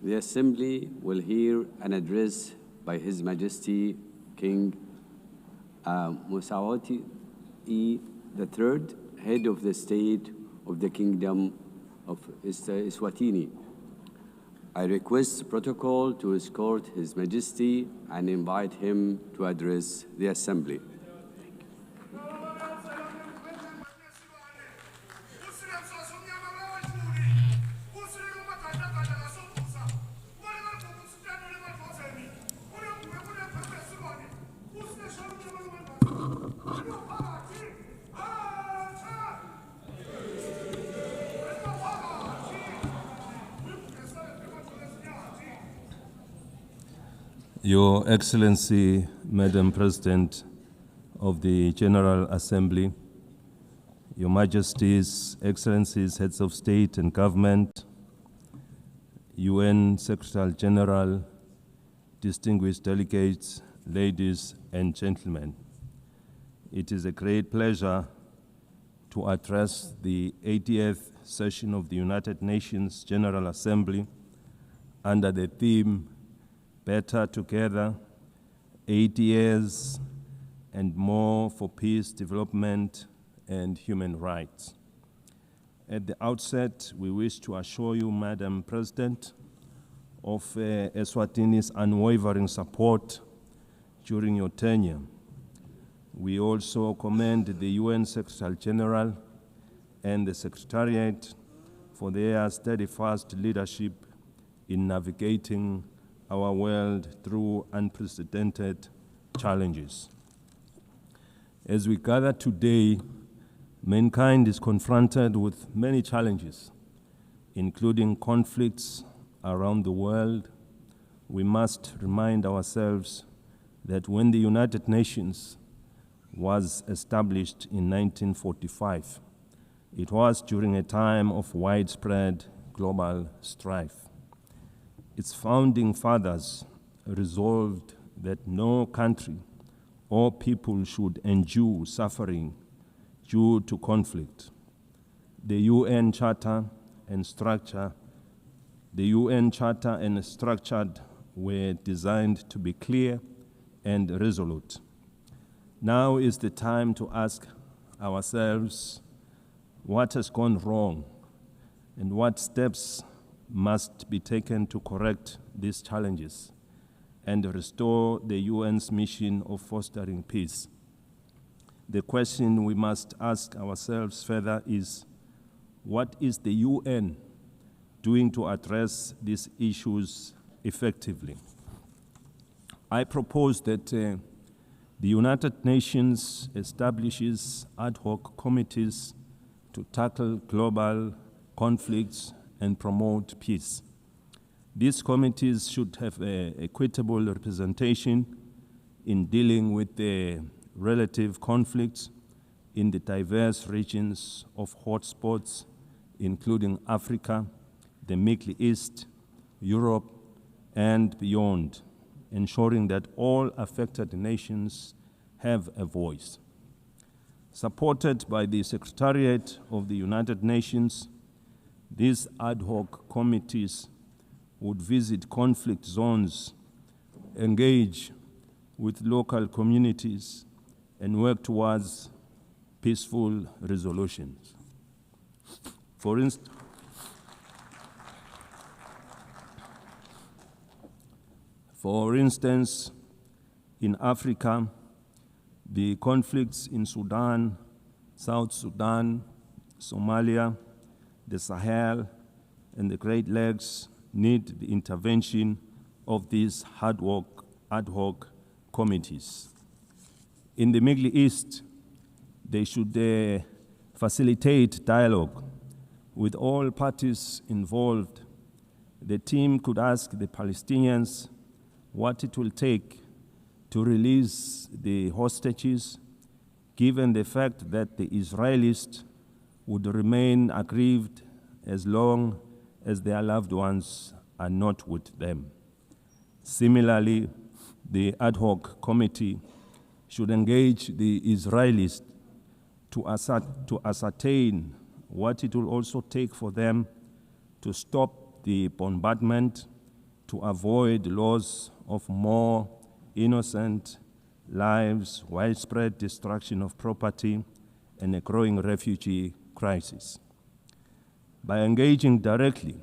The Assembly will hear an address by His Majesty King Mswati III, Head of the State of the Kingdom of Eswatini. I request protocol to escort His Majesty and invite him to address the Assembly. Your Excellency, Madam President of the General Assembly, Your Majesties, Excellencies, Heads of State and Government, UN Secretary General, distinguished delegates, ladies and gentlemen. It is a great pleasure to address the 80th session of the United Nations General Assembly under the theme Better Together, 80 years and more for peace, development, and human rights. At the outset, we wish to assure you, Madam President, of Eswatini's unwavering support during your tenure. We also commend the UN Secretary General and the Secretariat for their steadfast leadership in navigating our world through unprecedented challenges. As we gather today, mankind is confronted with many challenges, including conflicts around the world. We must remind ourselves that when the United Nations was established in 1945, it was during a time of widespread global strife. Its founding fathers resolved that no country or people should endure suffering due to conflict. The UN Charter and structure were designed to be clear and resolute. Now is the time to ask ourselves what has gone wrong and what steps must be taken to correct these challenges and restore the UN's mission of fostering peace. The question we must ask ourselves further is, what is the UN doing to address these issues effectively? I propose that the United Nations establishes ad hoc committees to tackle global conflicts and promote peace. These committees should have equitable representation in dealing with the relative conflicts in the diverse regions of hotspots, including Africa, the Middle East, Europe, and beyond, ensuring that all affected nations have a voice. Supported by the Secretariat of the United Nations, these ad hoc committees would visit conflict zones, engage with local communities, and work towards peaceful resolutions. For instance, in Africa, the conflicts in Sudan, South Sudan, Somalia, the Sahel, and the Great Lakes need the intervention of these ad hoc committees. In the Middle East, they should facilitate dialogue with all parties involved. The team could ask the Palestinians what it will take to release the hostages, given the fact that the Israelis would remain aggrieved as long as their loved ones are not with them. Similarly, the ad hoc committee should engage the Israelis to ascertain what it will also take for them to stop the bombardment to avoid loss of more innocent lives, widespread destruction of property, and a growing refugee crisis. By engaging directly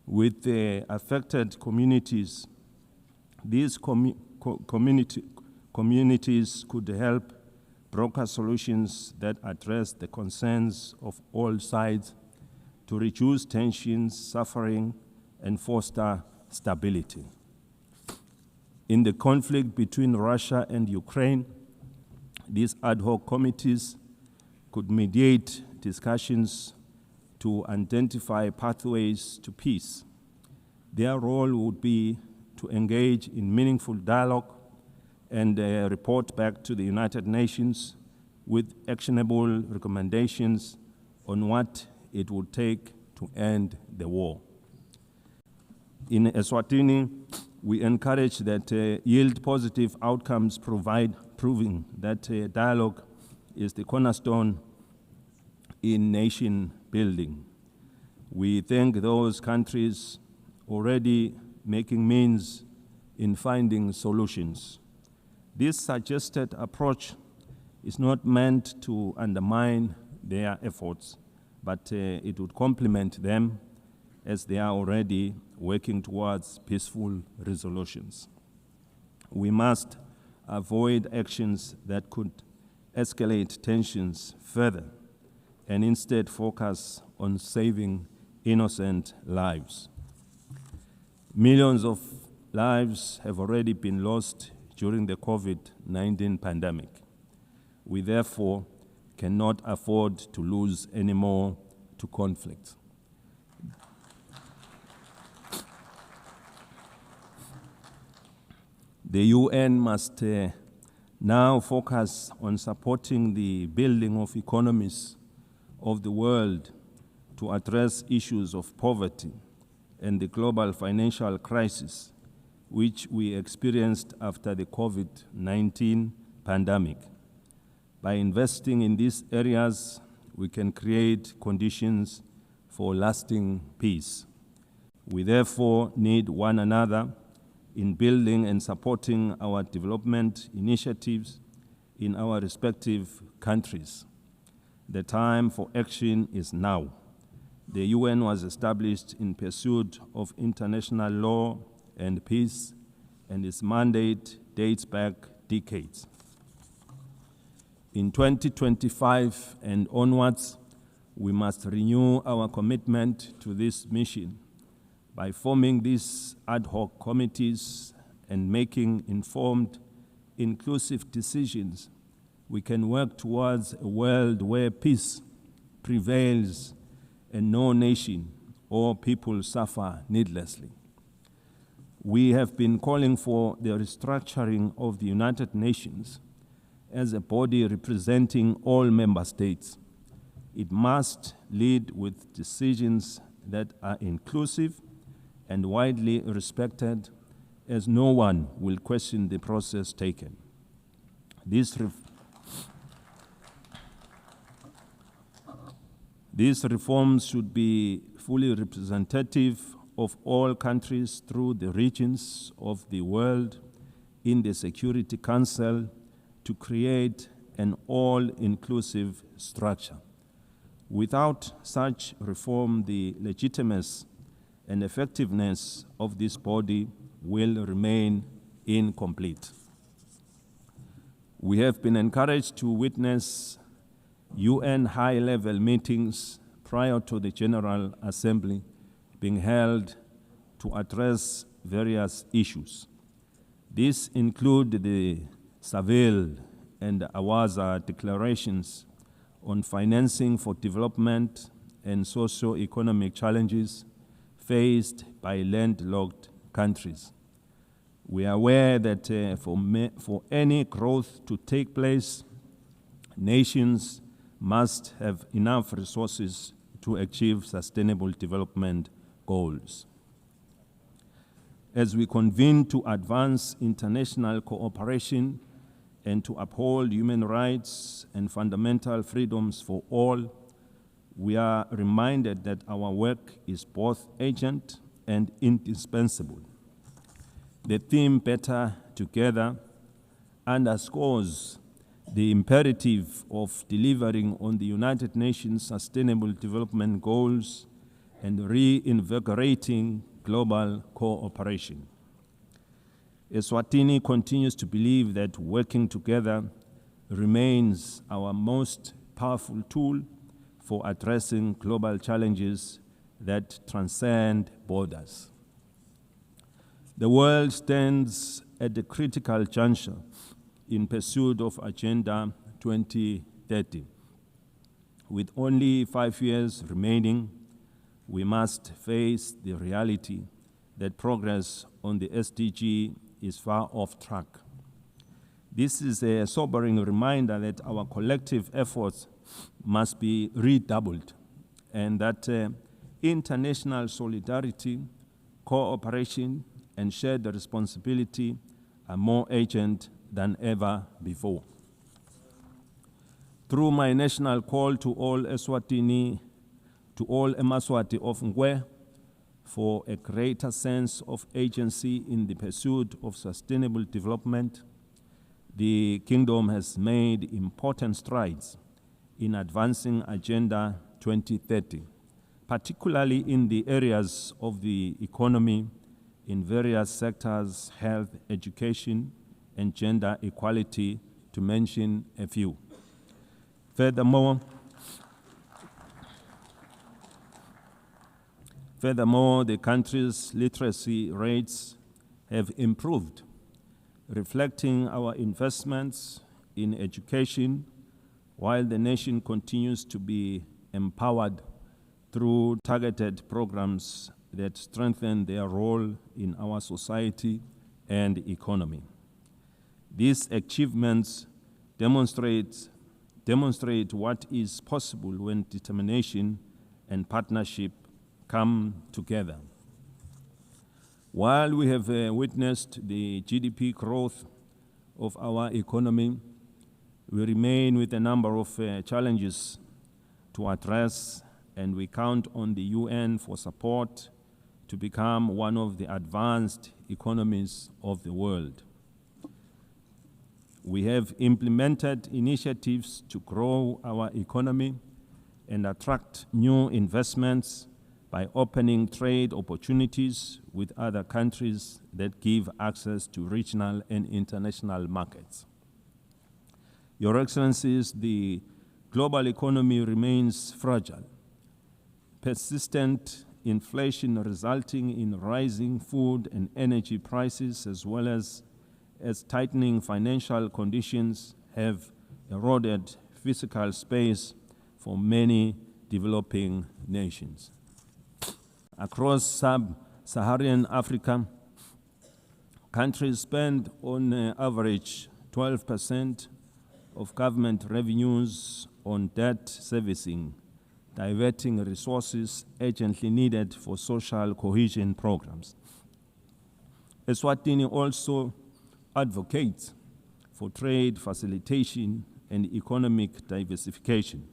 with the affected communities, these communities could help broker solutions that address the concerns of all sides to reduce tensions, suffering, and foster stability. In the conflict between Russia and Ukraine, these ad hoc committees could mediate discussions to identify pathways to peace. Their role would be to engage in meaningful dialogue and report back to the United Nations with actionable recommendations on what it would take to end the war. In Eswatini, we encourage that yield positive outcomes proving that dialogue is the cornerstone in nation building. We thank those countries already making means in finding solutions. This suggested approach is not meant to undermine their efforts, but it would complement them as they are already working towards peaceful resolutions. We must avoid actions that could escalate tensions further and instead focus on saving innocent lives. Millions of lives have already been lost during the COVID-19 pandemic. We therefore cannot afford to lose any more to conflict. The UN must now focus on supporting the building of economies of the world to address issues of poverty and the global financial crisis which we experienced after the COVID-19 pandemic. By investing in these areas, we can create conditions for lasting peace. We therefore need one another in building and supporting our development initiatives in our respective countries. The time for action is now. The UN was established in pursuit of international law and peace, and its mandate dates back decades. In 2025 and onwards, we must renew our commitment to this mission. By forming these ad hoc committees and making informed, inclusive decisions, we can work towards a world where peace prevails and no nation or people suffer needlessly. We have been calling for the restructuring of the United Nations as a body representing all member states. It must lead with decisions that are inclusive and widely respected, as no one will question the process taken. These reforms should be fully representative of all countries through the regions of the world in the Security Council to create an all-inclusive structure. Without such reform, the legitimacy and effectiveness of this body will remain incomplete. We have been encouraged to witness UN high-level meetings prior to the General Assembly being held to address various issues. These include the Seville and Awaza declarations on financing for development and socio-economic challenges faced by landlocked countries. We are aware that for any growth to take place, nations must have enough resources to achieve sustainable development goals. As we convene to advance international cooperation and to uphold human rights and fundamental freedoms for all, we are reminded that our work is both urgent and indispensable. The theme Better Together underscores the imperative of delivering on the United Nations Sustainable Development Goals and reinvigorating global cooperation. Eswatini continues to believe that working together remains our most powerful tool for addressing global challenges that transcend borders. The world stands at a critical juncture in pursuit of Agenda 2030. With only 5 years remaining, we must face the reality that progress on the SDG is far off track. This is a sobering reminder that our collective efforts must be redoubled and that international solidarity, cooperation, and shared responsibility are more urgent than ever before. Through my national call to all Eswatini, to all Mswati of UNGA, for a greater sense of agency in the pursuit of sustainable development, the Kingdom has made important strides in advancing Agenda 2030, particularly in the areas of the economy in various sectors, health, education, and gender equality, to mention a few. Furthermore, the country's literacy rates have improved, reflecting our investments in education, while the nation continues to be empowered through targeted programs that strengthen their role in our society and economy. These achievements demonstrate what is possible when determination and partnership come together. While we have witnessed the GDP growth of our economy, we remain with a number of challenges to address, and we count on the UN for support to become one of the advanced economies of the world. We have implemented initiatives to grow our economy and attract new investments by opening trade opportunities with other countries that give access to regional and international markets. Your Excellencies, the global economy remains fragile. Persistent inflation resulting in rising food and energy prices, as well as tightening financial conditions, have eroded physical space for many developing nations. Across sub-Saharan Africa, countries spend on average 12% of government revenues on debt servicing, diverting resources urgently needed for social cohesion programs. Eswatini also advocates for trade facilitation and economic diversification,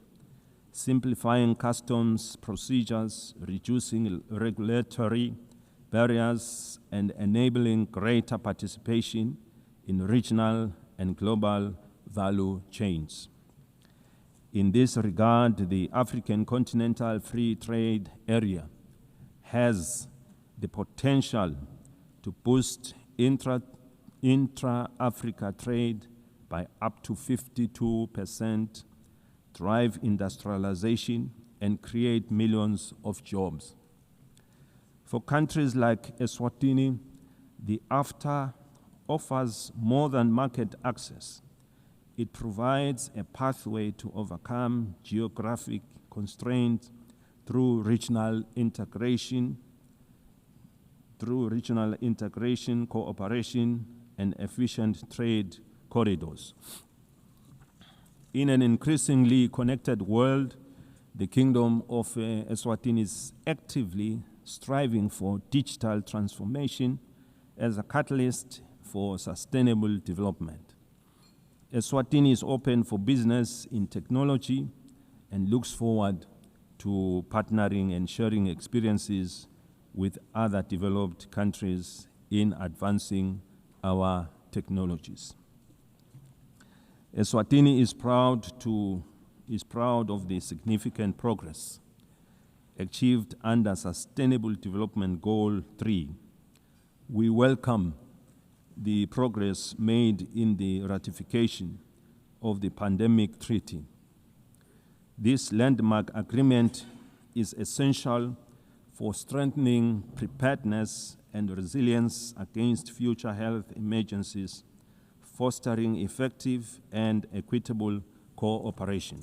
simplifying customs procedures, reducing regulatory barriers, and enabling greater participation in regional and global value chains. In this regard, the African Continental Free Trade Area has the potential to boost intra-Africa trade by up to 52%, drive industrialization, and create millions of jobs. For countries like Eswatini, the AfTA offers more than market access. It provides a pathway to overcome geographic constraints through regional integration, cooperation, and efficient trade corridors. In an increasingly connected world, the Kingdom of Eswatini is actively striving for digital transformation as a catalyst for sustainable development. Eswatini is open for business in technology and looks forward to partnering and sharing experiences with other developed countries in advancing our technologies. Eswatini is proud of the significant progress achieved under Sustainable Development Goal 3. We welcome the progress made in the ratification of the Pandemic Treaty. This landmark agreement is essential for strengthening preparedness and resilience against future health emergencies, fostering effective and equitable cooperation.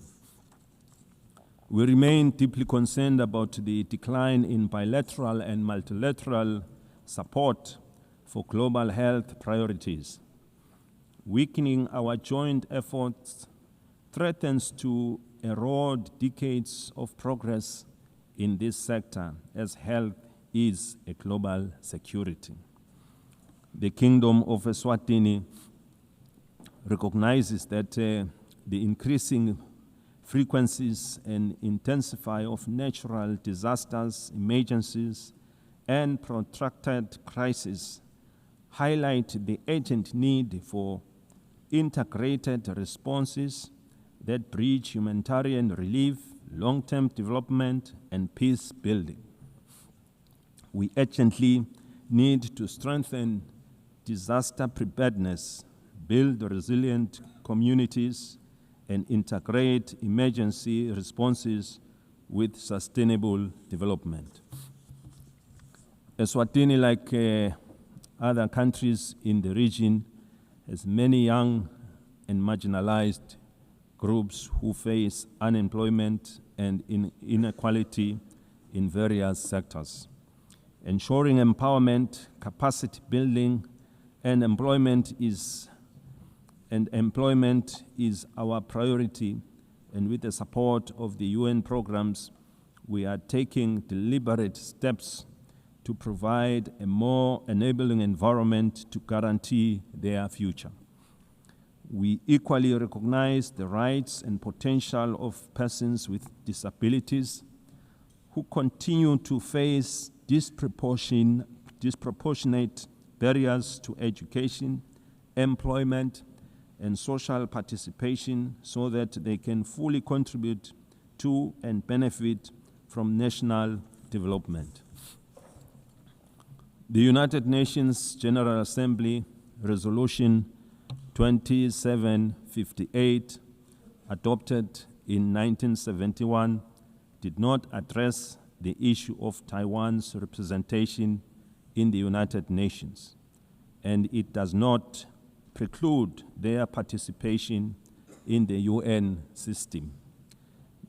We remain deeply concerned about the decline in bilateral and multilateral support for global health priorities. Weakening our joint efforts threatens to erode decades of progress in this sector, as health is a global security. The Kingdom of Eswatini recognizes that the increasing frequencies and intensity of natural disasters, emergencies, and protracted crises highlight the urgent need for integrated responses that bridge humanitarian relief, long-term development, and peace building. We urgently need to strengthen disaster preparedness, build resilient communities, and integrate emergency responses with sustainable development. Eswatini, like other countries in the region, has many young and marginalized groups who face unemployment and inequality in various sectors. Ensuring empowerment, capacity building, and employment is our priority, and with the support of the UN programs, we are taking deliberate steps to provide a more enabling environment to guarantee their future. We equally recognize the rights and potential of persons with disabilities who continue to face disproportionate barriers to education, employment, and social participation so that they can fully contribute to and benefit from national development. The United Nations General Assembly Resolution 2758, adopted in 1971, did not address the issue of Taiwan's representation in the United Nations, and it does not preclude their participation in the UN system.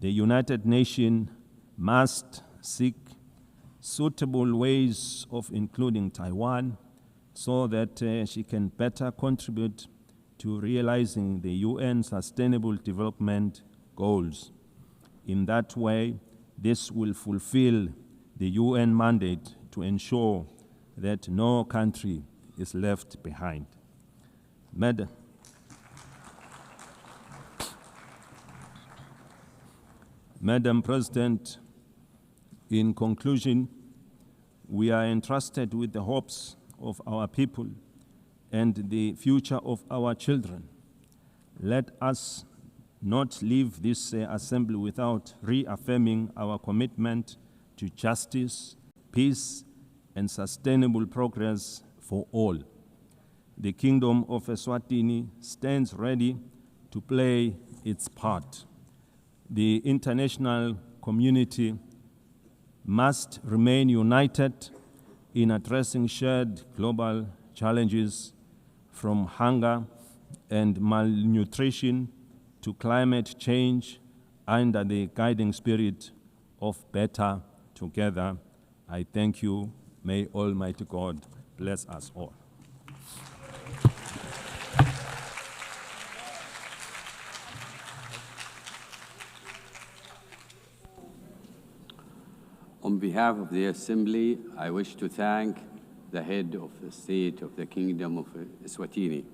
The United Nations must seek suitable ways of including Taiwan so that she can better contribute to realizing the UN Sustainable Development Goals. In that way, this will fulfill the UN mandate to ensure that no country is left behind. Madam President, in conclusion, we are entrusted with the hopes of our people and the future of our children. Let us not leave this assembly without reaffirming our commitment to justice, peace, and sustainable progress for all. The Kingdom of Eswatini stands ready to play its part. The international community must remain united in addressing shared global challenges, from hunger and malnutrition to climate change, under the guiding spirit of better together. I thank you. May Almighty God bless us all. On behalf of the Assembly, I wish to thank the head of the state of the Kingdom of Eswatini,